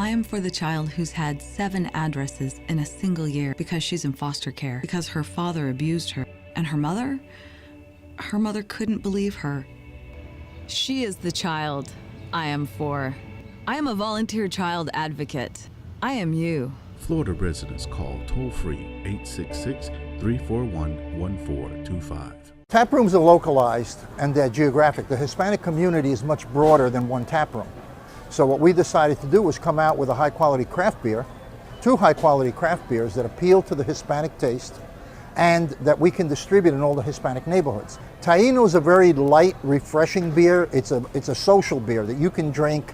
I am for the child who's had 7 addresses in a single year because she's in foster care, because her father abused her. And her mother couldn't believe her. She is the child I am for. I am a volunteer child advocate. I am you. Florida residents call toll-free 866-341-1425. Tap rooms are localized and they're geographic. The Hispanic community is much broader than one tap room. So what we decided to do was come out with a high-quality craft beer, 2 high-quality craft beers that appeal to the Hispanic taste and that we can distribute in all the Hispanic neighborhoods. Taino is a very light, refreshing beer. It's a social beer that you can drink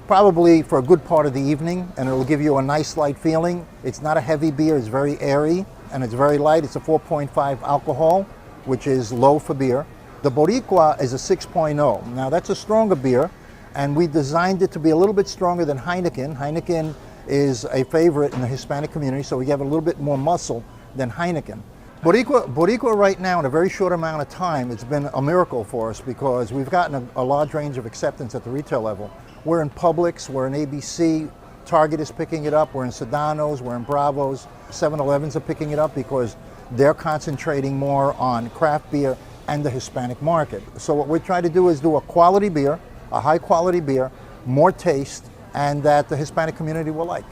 probably for a good part of the evening, and it'll give you a nice light feeling. It's not a heavy beer, it's very airy, and it's very light. It's a 4.5 alcohol, which is low for beer. The Boricua is a 6.0. Now that's a stronger beer, and we designed it to be a little bit stronger than Heineken. Heineken is a favorite in the Hispanic community, so we have a little bit more muscle than Heineken. Boricua right now, in a very short amount of time, it's been a miracle for us because we've gotten a large range of acceptance at the retail level. We're in Publix, we're in ABC, Target is picking it up, we're in Sedano's, we're in Bravo's, 7-Elevens are picking it up because they're concentrating more on craft beer and the Hispanic market. So what we're trying to do is do a quality beer, a high quality beer, more taste, and that the Hispanic community will like.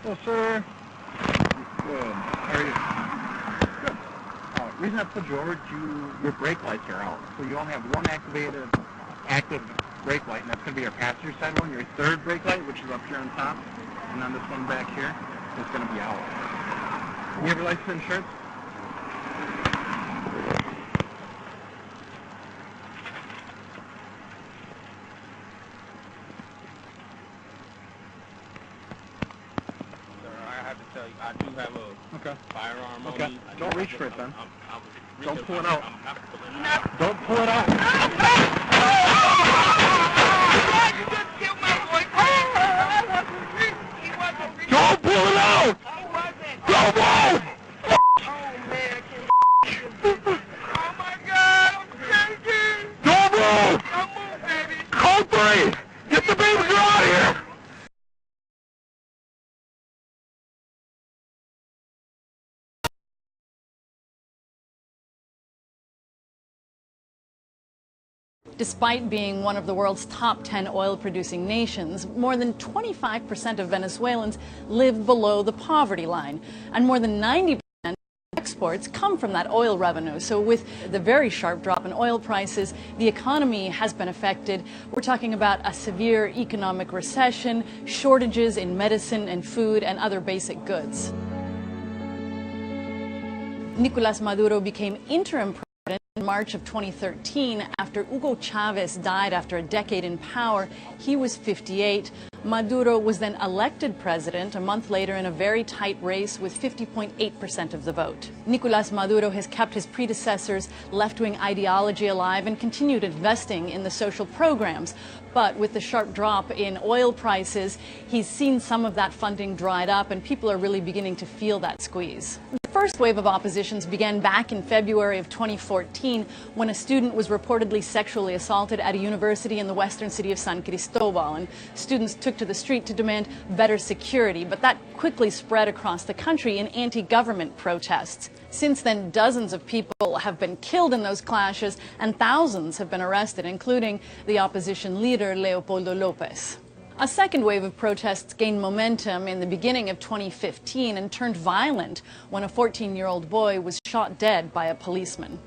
Well, sir. Good. How are you? Good. The reason I put you over to your brake lights are out. So you only have one active brake light, and that's going to be your passenger side one. Your third brake light, which is up here on top, and then this one back here is going to be out. You have your license and insurance? I do have a firearm on me. Don't reach for it then. Don't pull it out. Don't pull it out. You just killed my boy. Don't pull it out! Don't move! Oh, man, I can't. Oh, my God. I'm shaking. Don't move! Don't move, baby. Code 3! Get the baby girl out of here! Despite being one of the world's top 10 oil-producing nations, more than 25% of Venezuelans live below the poverty line, and more than 90% of exports come from that oil revenue. So with the very sharp drop in oil prices, the economy has been affected. We're talking about a severe economic recession, shortages in medicine and food and other basic goods. Nicolás Maduro became interim president in March of 2013 after Hugo Chavez died after a decade in power. He was 58. Maduro was then elected president a month later in a very tight race with 50.8% of the vote. Nicolás Maduro has kept his predecessors' left-wing ideology alive and continued investing in the social programs. But with the sharp drop in oil prices, he's seen some of that funding dried up, and people are really beginning to feel that squeeze. The first wave of oppositions began back in February of 2014 when a student was reportedly sexually assaulted at a university in the western city of San Cristobal, and students took to the street to demand better security, but that quickly spread across the country in anti-government protests. Since then, dozens of people have been killed in those clashes and thousands have been arrested, including the opposition leader Leopoldo López. A second wave of protests gained momentum in the beginning of 2015 and turned violent when a 14-year-old boy was shot dead by a policeman.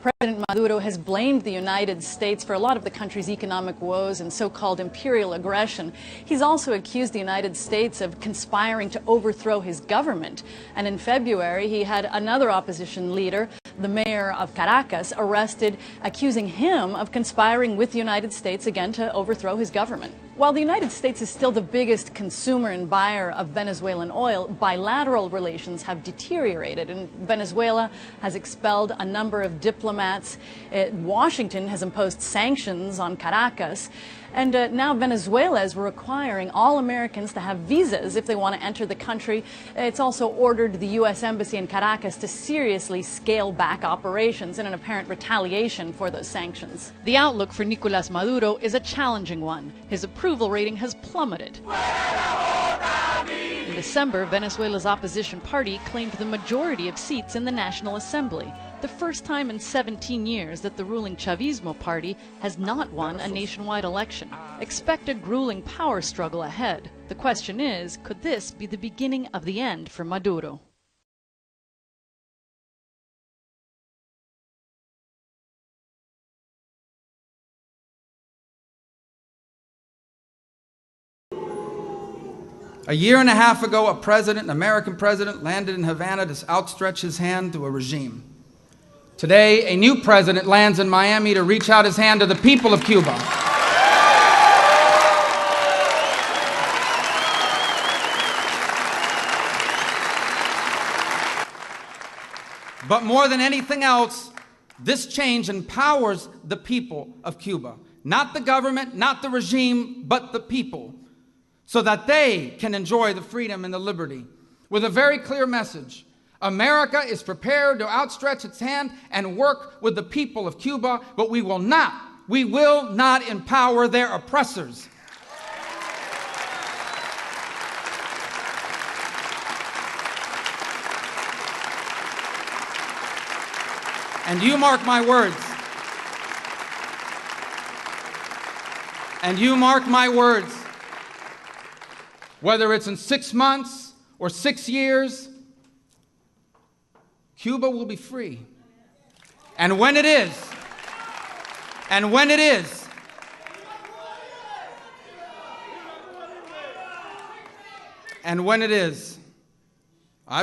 President Maduro has blamed the United States for a lot of the country's economic woes and so-called imperial aggression. He's also accused the United States of conspiring to overthrow his government. And in February, he had another opposition leader, the mayor of Caracas, arrested, accusing him of conspiring with the United States again to overthrow his government. While the United States is still the biggest consumer and buyer of Venezuelan oil, bilateral relations have deteriorated, and Venezuela has expelled a number of diplomats. Washington has imposed sanctions on Caracas, and now Venezuela is requiring all Americans to have visas if they want to enter the country. It's also ordered the U.S. Embassy in Caracas to seriously scale back operations in an apparent retaliation for those sanctions. The outlook for Nicolás Maduro is a challenging one. His approval rating has plummeted. In December, Venezuela's opposition party claimed the majority of seats in the National Assembly, the first time in 17 years that the ruling Chavismo party has not won a nationwide election. Expect a grueling power struggle ahead. The question is, could this be the beginning of the end for Maduro? A year and a half ago, an American president, landed in Havana to outstretch his hand to a regime. Today, a new president lands in Miami to reach out his hand to the people of Cuba. But more than anything else, this change empowers the people of Cuba. Not the government, not the regime, but the people, so that they can enjoy the freedom and the liberty. With a very clear message: America is prepared to outstretch its hand and work with the people of Cuba, but we will not empower their oppressors. And you mark my words. And you mark my words. Whether it's in 6 months or 6 years, Cuba will be free. And when it is, I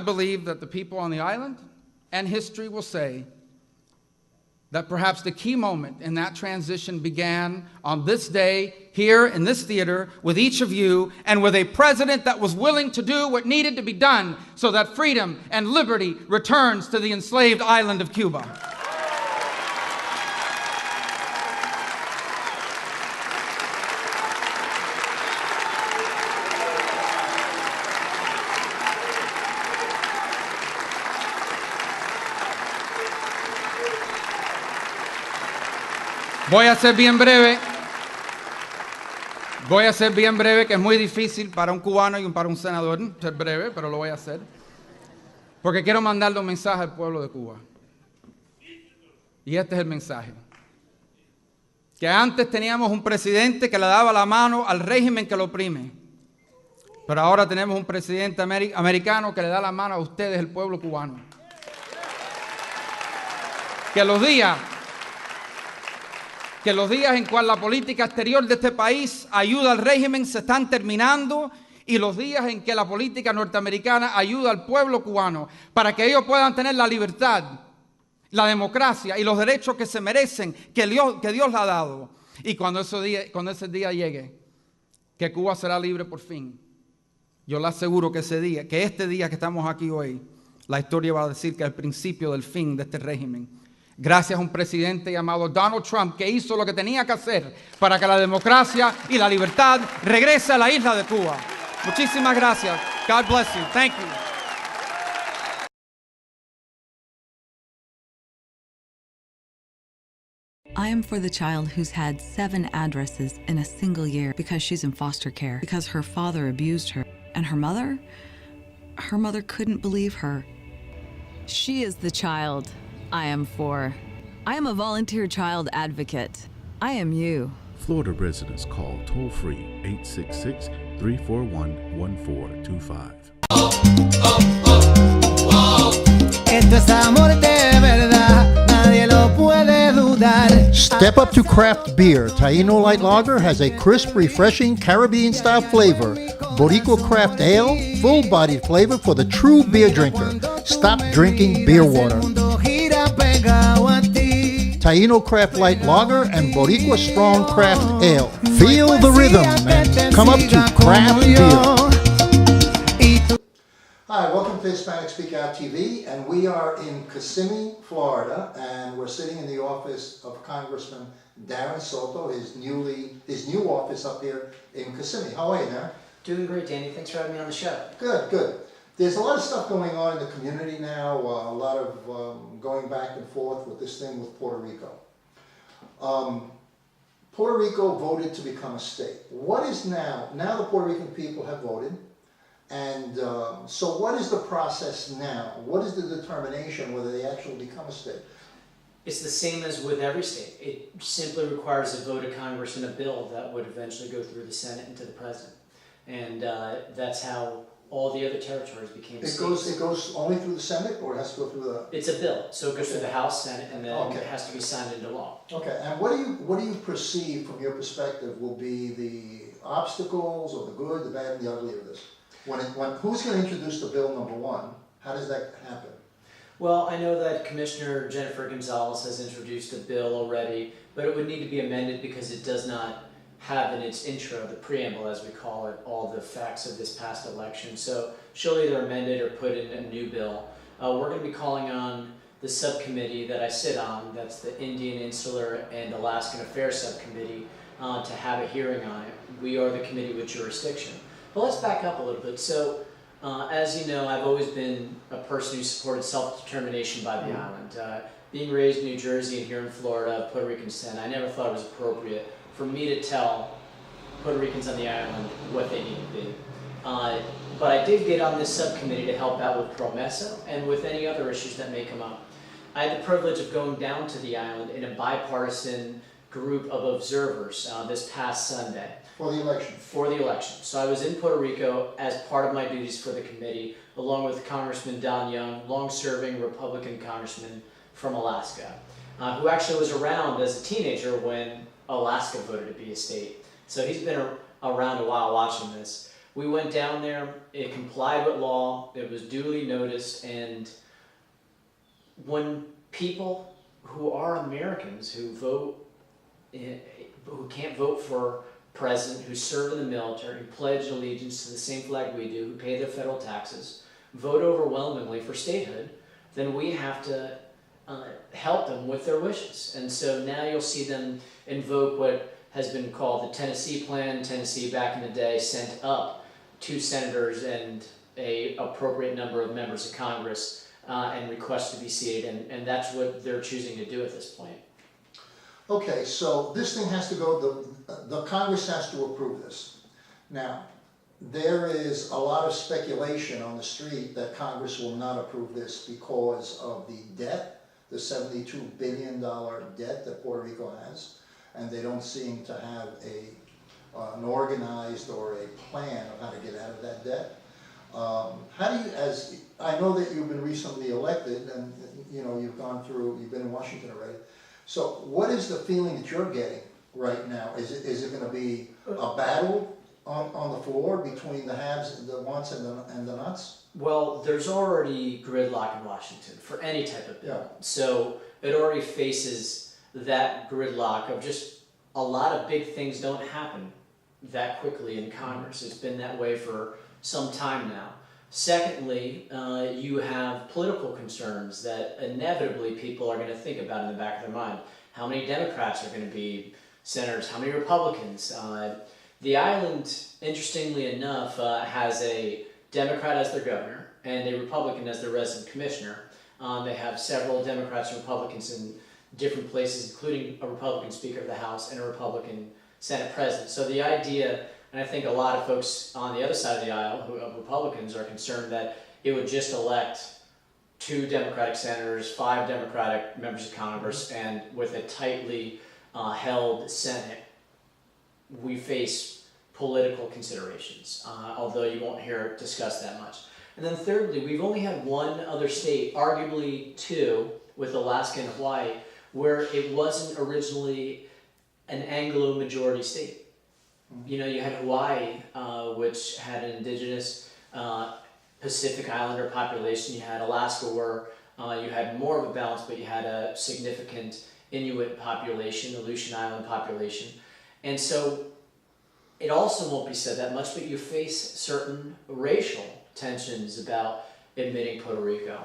believe that the people on the island and history will say that perhaps the key moment in that transition began on this day, here in this theater, with each of you, and with a president that was willing to do what needed to be done so that freedom and liberty returns to the enslaved island of Cuba. Voy a ser bien breve, que es muy difícil para un cubano y para un senador ser breve, pero lo voy a hacer, porque quiero mandarle un mensaje al pueblo de Cuba. Y este es el mensaje: que antes teníamos un presidente que le daba la mano al régimen que lo oprime, pero ahora tenemos un presidente americano que le da la mano a ustedes, el pueblo cubano. Que los días en cual la política exterior de este país ayuda al régimen se están terminando, y los días en que la política norteamericana ayuda al pueblo cubano para que ellos puedan tener la libertad, la democracia y los derechos que se merecen, que Dios les ha dado. Y cuando ese día llegue, que Cuba será libre por fin, yo le aseguro que este día que estamos aquí hoy, la historia va a decir que es el principio del fin de este régimen. Gracias a un presidente llamado Donald Trump, que hizo lo que tenía que hacer para que la democracia y la libertad regrese a la isla de Cuba. Muchísimas gracias. God bless you. Thank you. I am for the child who's had 7 addresses in a single year because she's in foster care, because her father abused her. And her mother couldn't believe her. She is the child I am for. I am a volunteer child advocate. I am you. Florida residents call toll-free 866-341-1425. Esto es amor de verdad, nadie lo puede dudar. Step up to craft beer. Taino Light Lager has a crisp, refreshing Caribbean-style flavor. Boricua Craft Ale, full-bodied flavor for the true beer drinker. Stop drinking beer water. Taino Craft Light Lager, and Boricua Strong Craft Ale. Feel the rhythm and come up to craft beer. Hi, welcome to Hispanic Speak Out TV, and we are in Kissimmee, Florida, and we're sitting in the office of Congressman Darren Soto, his new office up here in Kissimmee. How are you, Darren? Doing great, Danny. Thanks for having me on the show. Good, good. There's a lot of stuff going on in the community now, a lot of going back and forth with this thing with Puerto Rico. Puerto Rico voted to become a state. What is now the Puerto Rican people have voted, and so what is the process now? What is the determination whether they actually become a state? It's the same as with every state. It simply requires a vote of Congress and a bill that would eventually go through the Senate and to the President. And that's how all the other territories became states. It goes only through the Senate, or it has to go through the... It's a bill, so it goes through the House, Senate, and then it has to be signed into law. Okay, and what do you perceive from your perspective will be the obstacles or the good, the bad, and the ugly of this? Who's going to introduce the bill number one? How does that happen? Well, I know that Commissioner Jennifer Gonzalez has introduced a bill already, but it would need to be amended because it does not have in its intro, the preamble as we call it, all the facts of this past election. So she'll either amend it or put in a new bill. We're going to be calling on the subcommittee that I sit on, that's the Indian, Insular, and Alaskan Affairs Subcommittee, to have a hearing on it. We are the committee with jurisdiction. But let's back up a little bit. So as you know, I've always been a person who supported self-determination by the island. Being raised in New Jersey and here in Florida, Puerto Rican descent, I never thought it was appropriate for me to tell Puerto Ricans on the island what they need to be. But I did get on this subcommittee to help out with PROMESA and with any other issues that may come up. I had the privilege of going down to the island in a bipartisan group of observers this past Sunday. For the election? For the election. So I was in Puerto Rico as part of my duties for the committee, along with Congressman Don Young, long-serving Republican congressman from Alaska, who actually was around as a teenager when Alaska voted to be a state. So he's been around a while watching this. We went down there, it complied with law, it was duly noticed, and when people who are Americans who vote, who can't vote for president, who serve in the military, who pledge allegiance to the same flag we do, who pay their federal taxes, vote overwhelmingly for statehood, then we have to help them with their wishes. And so now you'll see them invoke what has been called the Tennessee Plan. Tennessee back in the day sent up 2 senators and an appropriate number of members of Congress and request to be seated, and that's what they're choosing to do at this point. Okay, so this thing has to go, the Congress has to approve this. Now, there is a lot of speculation on the street that Congress will not approve this because of the debt, the $72 billion debt that Puerto Rico has, and they don't seem to have an organized or a plan of how to get out of that debt. How do you, as I know that you've been recently elected, and you know you've been in Washington already. So, what is the feeling that you're getting right now? Is it going to be a battle on the floor between the haves, the wants, and the nots? Well, there's already gridlock in Washington for any type of bill. Yeah. So it already faces that gridlock of just a lot of big things don't happen that quickly in Congress. It's been that way for some time now. Secondly, you have political concerns that inevitably people are going to think about in the back of their mind. How many Democrats are going to be senators? How many Republicans? The island, interestingly enough, has a Democrat as their governor and a Republican as their resident commissioner. They have several Democrats and Republicans in different places, including a Republican Speaker of the House and a Republican Senate President. So the idea, and I think a lot of folks on the other side of the aisle, Republicans, are concerned that it would just elect 2 Democratic senators, 5 Democratic members of Congress, and with a tightly held Senate, we face political considerations, although you won't hear it discussed that much. And then thirdly, we've only had one other state, arguably 2, with Alaska and Hawaii, where it wasn't originally an Anglo-majority state. You know, you had Hawaii, which had an indigenous Pacific Islander population. You had Alaska, where you had more of a balance, but you had a significant Inuit population, Aleutian Island population. And so it also won't be said that much, but you face certain racial tensions about admitting Puerto Rico.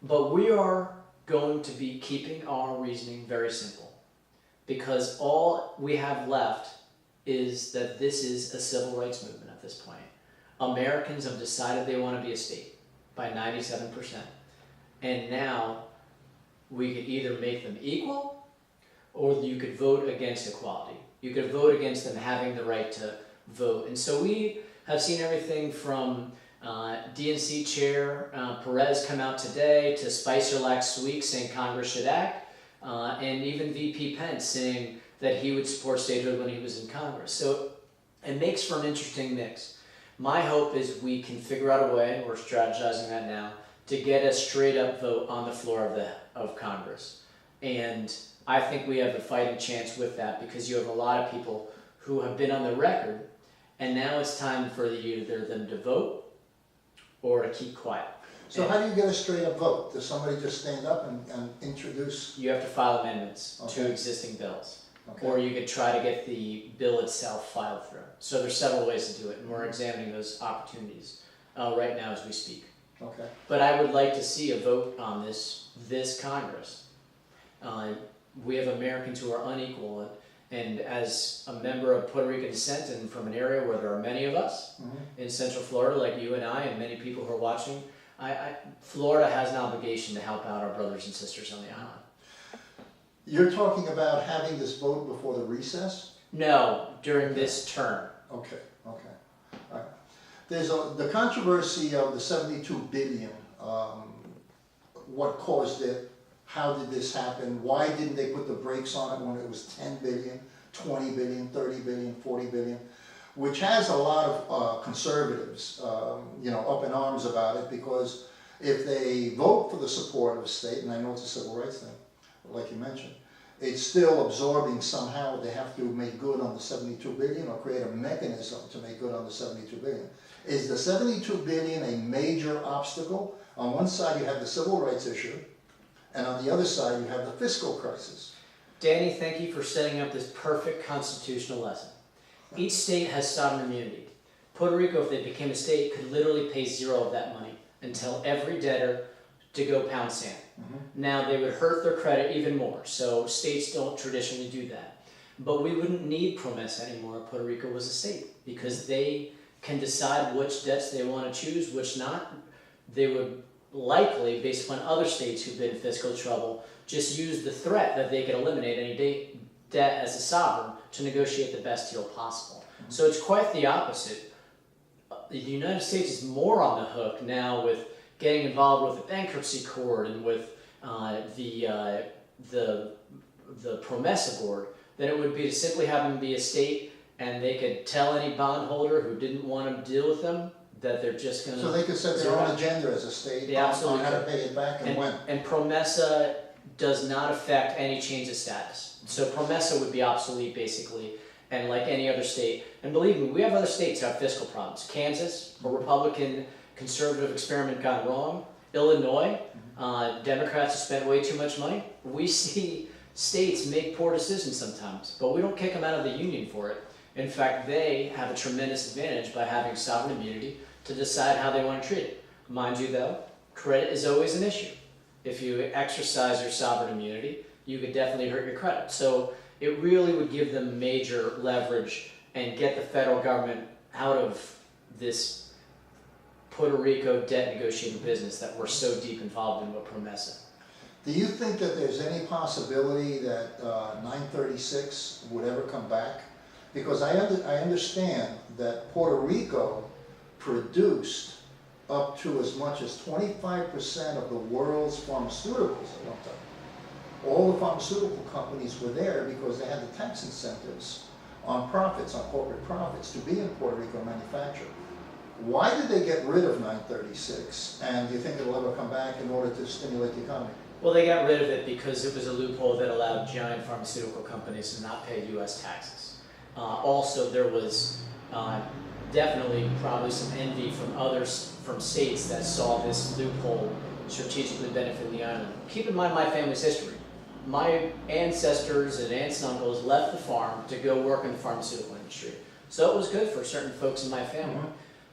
But we are going to be keeping our reasoning very simple, because all we have left is that this is a civil rights movement at this point. Americans have decided they want to be a state by 97%. And now we could either make them equal, or you could vote against equality. You could vote against them having the right to vote. And so we have seen everything from DNC Chair Perez come out today, to Spicer-Lax Sweek saying Congress should act, and even VP Pence saying that he would support statehood when he was in Congress. So it makes for an interesting mix. My hope is we can figure out a way, and we're strategizing that now, to get a straight up vote on the floor of Congress. And I think we have a fighting chance with that, because you have a lot of people who have been on the record, and now it's time for either them to vote or to keep quiet. So how do you get a straight up vote? Does somebody just stand up and introduce? You have to file amendments to Okay. existing bills. Okay. Or you could try to get the bill itself filed through. So there's several ways to do it, and we're examining those opportunities right now as we speak. Okay. But I would like to see a vote on this Congress. We have Americans who are unequal, and as a member of Puerto Rican descent and from an area where there are many of us in Central Florida, like you and I and many people who are watching, Florida has an obligation to help out our brothers and sisters on the island. You're talking about having this vote before the recess? No, during this term. Okay, okay. All right. There's the controversy of the 72 billion. What caused it? How did this happen? Why didn't they put the brakes on it when it was 10 billion, 20 billion, 30 billion, 40 billion? Which has a lot of conservatives, up in arms about it, because if they vote for the support of a state, and I know it's a civil rights thing, like you mentioned, it's still absorbing somehow. They have to make good on the 72 billion or create a mechanism to make good on the 72 billion. Is the 72 billion a major obstacle? On one side you have the civil rights issue, and on the other side you have the fiscal crisis. Danny, thank you for setting up this perfect constitutional lesson. Each state has sovereign immunity. Puerto Rico, if they became a state, could literally pay zero of that money and tell every debtor to go pound sand. Now they would hurt their credit even more, so states don't traditionally do that. But we wouldn't need promesa anymore if Puerto Rico was a state, because they can decide which debts they want to choose, which not. They would likely, based upon other states who've been in fiscal trouble, just use the threat that they could eliminate any debt as a sovereign to negotiate the best deal possible. So it's quite the opposite. The United States is more on the hook now with getting involved with the bankruptcy court and with the promesa board than it would be to simply have them be a state, and they could tell any bondholder who didn't want to deal with them that they're just going to... So they could set their own agenda as a state on how to pay it back and when. And promesa does not affect any change of status. So promesa would be obsolete basically, and like any other state. And believe me, we have other states that have fiscal problems. Kansas, a Republican conservative experiment gone wrong. Illinois, Democrats have spent way too much money. We see states make poor decisions sometimes, but we don't kick them out of the union for it. In fact, they have a tremendous advantage by having sovereign immunity to decide how they want to treat it. Mind you though, credit is always an issue. If you exercise your sovereign immunity, you could definitely hurt your credit. So it really would give them major leverage and get the federal government out of this Puerto Rico debt negotiating business that we're so deep involved in with promesa. Do you think that there's any possibility that 936 would ever come back? Because I understand that Puerto Rico produced up to as much as 25% of the world's pharmaceuticals at one time. All the pharmaceutical companies were there because they had the tax incentives on profits, on corporate profits, to be in Puerto Rico and manufacture. Why did they get rid of 936? And do you think it'll ever come back in order to stimulate the economy? Well, they got rid of it because it was a loophole that allowed giant pharmaceutical companies to not pay U.S. taxes. Also, there was definitely probably some envy from states that saw this loophole strategically benefit the island. Keep in mind my family's history. my ancestors and aunts and uncles left the farm to go work in the pharmaceutical industry. So it was good for certain folks in my family.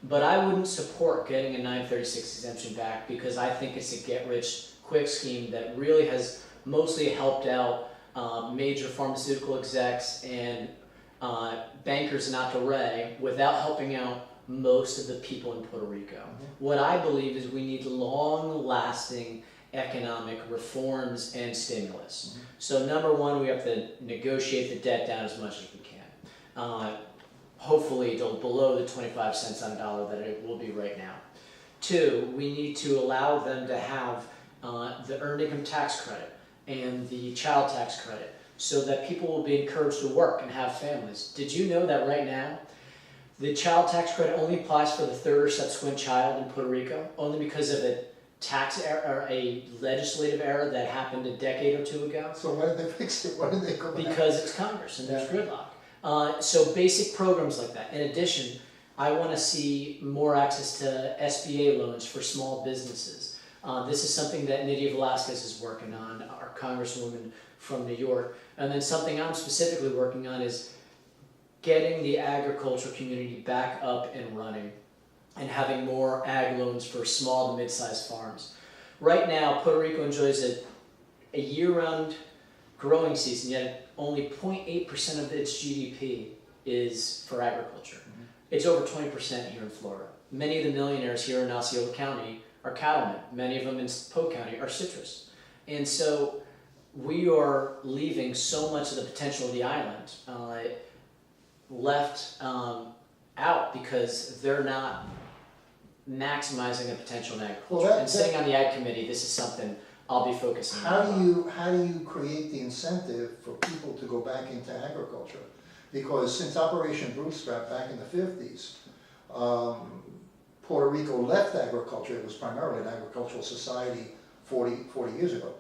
But I wouldn't support getting a 936 exemption back because I think it's a get-rich-quick scheme that really has mostly helped out major pharmaceutical execs and bankers in Monterey without helping out most of the people in Puerto Rico. What I believe is we need long-lasting economic reforms and stimulus. So number one, we have to negotiate the debt down as much as we can. Hopefully to below the 25 cents on a dollar that it will be right now. Two, we need to allow them to have the earned income tax credit and the child tax credit so that people will be encouraged to work and have families. Did you know that right now the child tax credit only applies for the third or subsequent child in Puerto Rico, only because of a tax error, or a legislative error that happened a decade or two ago? So why did they fix it? Why did they go back? Because it's Congress and there's gridlock. So basic programs like that. In addition, I want to see more access to SBA loans for small businesses. This is something that Nydia Velasquez is working on, our congresswoman from New York. And then something I'm specifically working on is getting the agriculture community back up and running and having more ag loans for small to mid-sized farms. Right now, Puerto Rico enjoys a year-round growing season, yet only 0.8% of its GDP is for agriculture. It's over 20% here in Florida. Many of the millionaires here in Osceola County are cattlemen. Many of them in Polk County are citrus. And so we are leaving so much of the potential of the island left out because they're not maximizing the potential in agriculture. Well, and sitting on the Ag Committee, this is something I'll be focusing How on. do you create the incentive for people to go back into agriculture? Because since Operation Bootstrap back in the 50s, Puerto Rico left agriculture. It was primarily an agricultural society 40 years ago.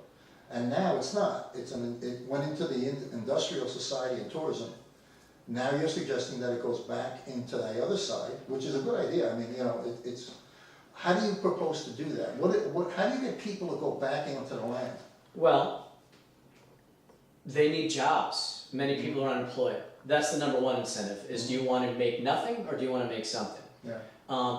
And now it's not. It went into the industrial society and tourism. Now you're suggesting that it goes back into the other side, which is a good idea. I mean, you know, it's how do you propose to do that? How do you get people to go back into the land? Well, they need jobs. Many people are unemployed. That's the number one incentive, is do you want to make nothing or do you want to make something? Yeah.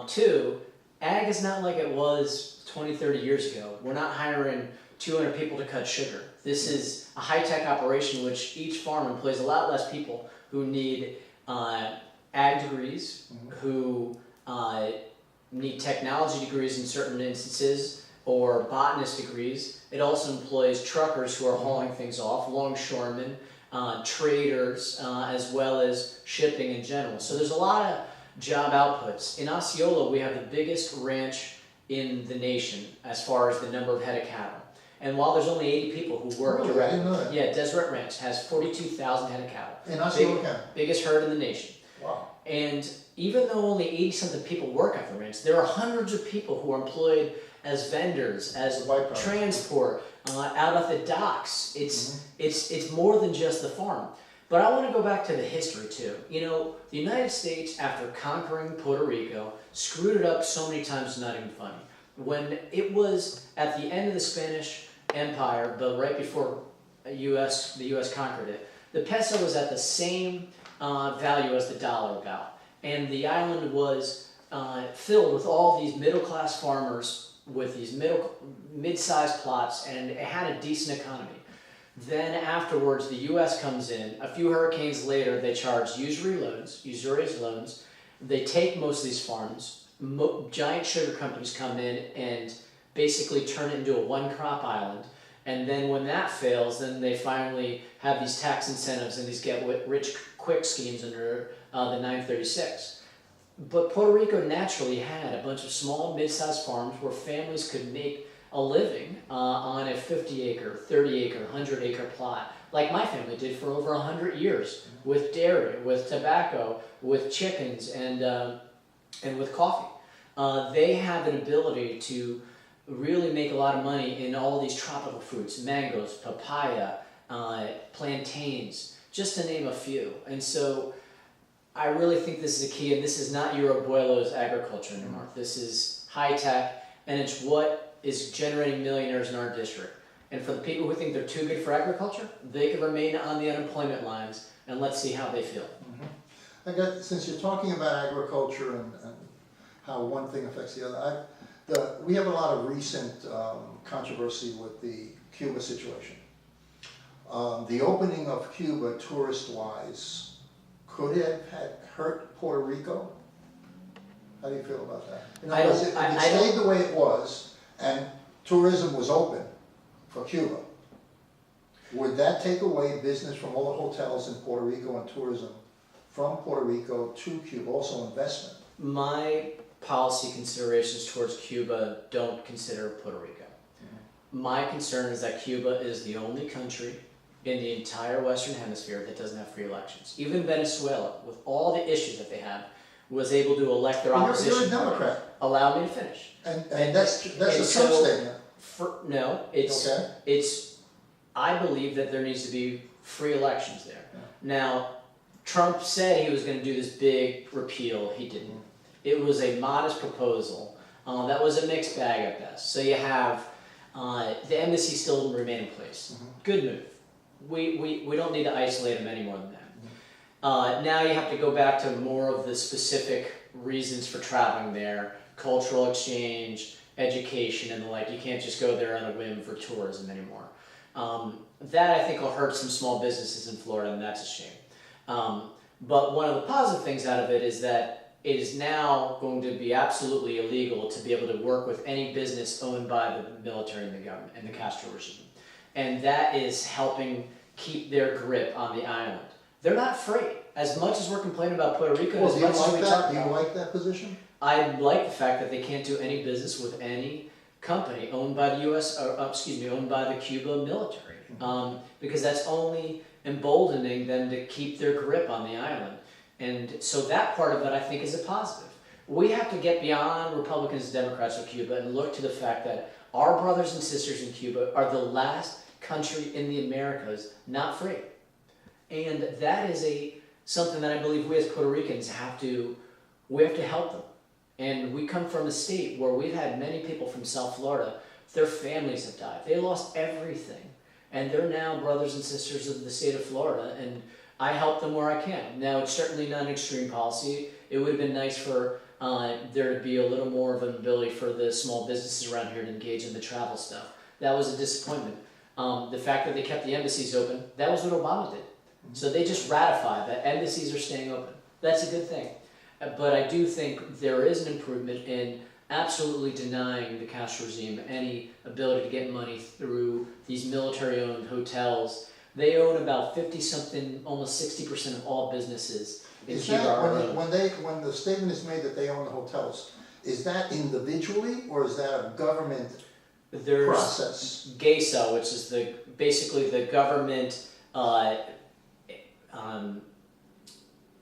Two, ag is not like it was 20, 30 years ago. We're not hiring 200 people to cut sugar. This is a high-tech operation which each farm employs a lot less people who need ag degrees, who need technology degrees in certain instances, or botanist degrees. It also employs truckers who are hauling things off, longshoremen, traders, as well as shipping in general. So there's a lot of job outputs. In Osceola, we have the biggest ranch in the nation as far as the number of head of cattle. And while there's only 80 people who work Really? I didn't know that. yeah, Deseret Ranch has 42,000 head of cattle. In Osceola County? Biggest herd in the nation. Wow. And even though only 80-something people work at the ranch, there are hundreds of people who are employed as vendors, as transport, out at the docks. It's more than just the farm. But I want to go back to the history too. You know, the United States, after conquering Puerto Rico, screwed it up so many times it's not even funny. When it was at the end of the Spanish Empire, but right before the U.S. conquered it, the peso was at the same value as the dollar about. And the island was filled with all these middle-class farmers with these mid-sized plots, and it had a decent economy. Then afterwards, the U.S. comes in. A few hurricanes later, they charge usurious loans. They take most of these farms. Giant sugar companies come in and basically turn it into a one-crop island. And then when that fails, then they finally have these tax incentives and these get-rich-quick schemes under the 936. But Puerto Rico naturally had a bunch of small, mid-sized farms where families could make a living on a 50-acre, 30-acre, 100-acre plot, like my family did for over 100 years, with dairy, with tobacco, with chickens, and with coffee. They have an ability to really make a lot of money in all these tropical fruits, mangoes, papaya, plantains, just to name a few. And so I really think this is a key, and this is not your abuelo's agriculture anymore. This is high-tech, and it's what is generating millionaires in our district. And for the people who think they're too good for agriculture, they can remain on the unemployment lines, and let's see how they feel. I guess, since you're talking about agriculture and how one thing affects the other, we have a lot of recent controversy with the Cuba situation. The opening of Cuba, tourist-wise, could it have hurt Puerto Rico? How do you feel about that? In other words, if it stayed the way it was and tourism was open for Cuba, would that take away business from all the hotels in Puerto Rico and tourism from Puerto Rico to Cuba, also investment? My policy considerations towards Cuba don't consider Puerto Rico. My concern is that Cuba is the only country in the entire Western Hemisphere that doesn't have free elections. Even Venezuela, with all the issues that they have, was able to elect their opposition. You're a Democrat. Allow me to finish. And that's a Trump statement. No, it's. I believe that there needs to be free elections there. Yeah. Now, Trump said he was going to do this big repeal. He didn't. It was a modest proposal. That was a mixed bag at best. So you have the embassy still remain in place. Good move. We don't need to isolate them any more than that. Now you have to go back to more of the specific reasons for traveling there, cultural exchange, education, and the like. You can't just go there on a whim for tourism anymore. That I think will hurt some small businesses in Florida, and that's a shame. But one of the positive things out of it is that it is now going to be absolutely illegal to be able to work with any business owned by the military and the government and the Castro regime. And that is helping keep their grip on the island. They're not free. As much as we're complaining about Puerto Rico, Well, as much as we talk do you about, like that position? I like the fact that they can't do any business with any company owned by the U.S. or owned by the Cuba military, because that's only emboldening them to keep their grip on the island. And so that part of it, I think, is a positive. We have to get beyond Republicans and Democrats of Cuba and look to the fact that our brothers and sisters in Cuba are the last country in the Americas not free. And that is something that I believe we as Puerto Ricans have to help them. And we come from a state where we've had many people from South Florida, their families have died. They lost everything. And they're now brothers and sisters of the state of Florida, and I help them where I can. Now, it's certainly not an extreme policy. It would have been nice for there to be a little more of an ability for the small businesses around here to engage in the travel stuff. That was a disappointment. The fact that they kept the embassies open, that was what Obama did. So they just ratified that embassies are staying open. That's a good thing. But I do think there is an improvement in absolutely denying the Castro regime any ability to get money through these military-owned hotels. They own about 50-something, almost 60% of all businesses in Cuba. When the statement is made that they own the hotels, is that individually or is that a government process? GESA, which is basically the government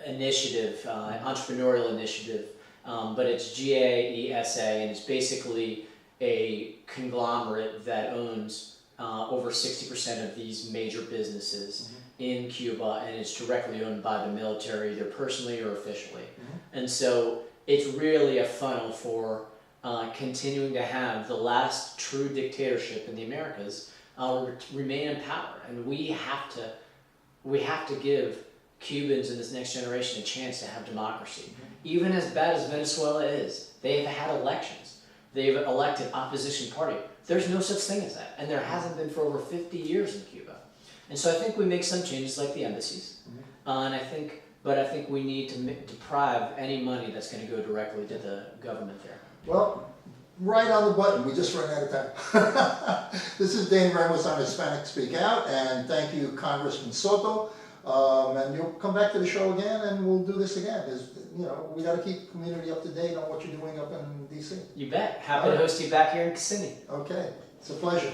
initiative, entrepreneurial initiative, but it's GAESA, and it's basically a conglomerate that owns over 60% of these major businesses in Cuba, and it's directly owned by the military, either personally or officially. And so it's really a funnel for continuing to have the last true dictatorship in the Americas remain in power, and we have to give Cubans in this next generation a chance to have democracy. Even as bad as Venezuela is, they've had elections. They've elected opposition party. There's no such thing as that, and there hasn't been for over 50 years in Cuba. And so I think we make some changes like the embassies, and I think we need to deprive any money that's going to go directly to the government there. Well, right on the button. We just ran out of time. This is Danny Ramos on Hispanic Speak Out, and thank you, Congressman Soto. And you'll come back to the show again, and we'll do this again. We got to keep the community up to date on what you're doing up in D.C. You bet. Happy to host you back here in Kissimmee. Okay, it's a pleasure.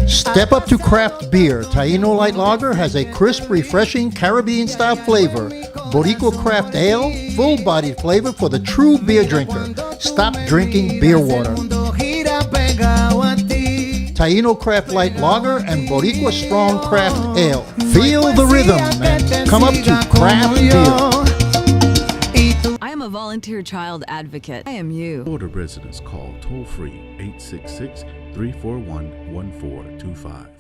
Step up to craft beer. Taino Light Lager has a crisp, refreshing Caribbean-style flavor. Boricua Craft Ale, full-bodied flavor for the true beer drinker. Stop drinking beer water. Taino Craft Light Lager, and Boricua Strong Craft Ale. Feel the rhythm and come up to craft beer. I am a volunteer child advocate. I am you. Florida residents call toll-free 866-341-1425.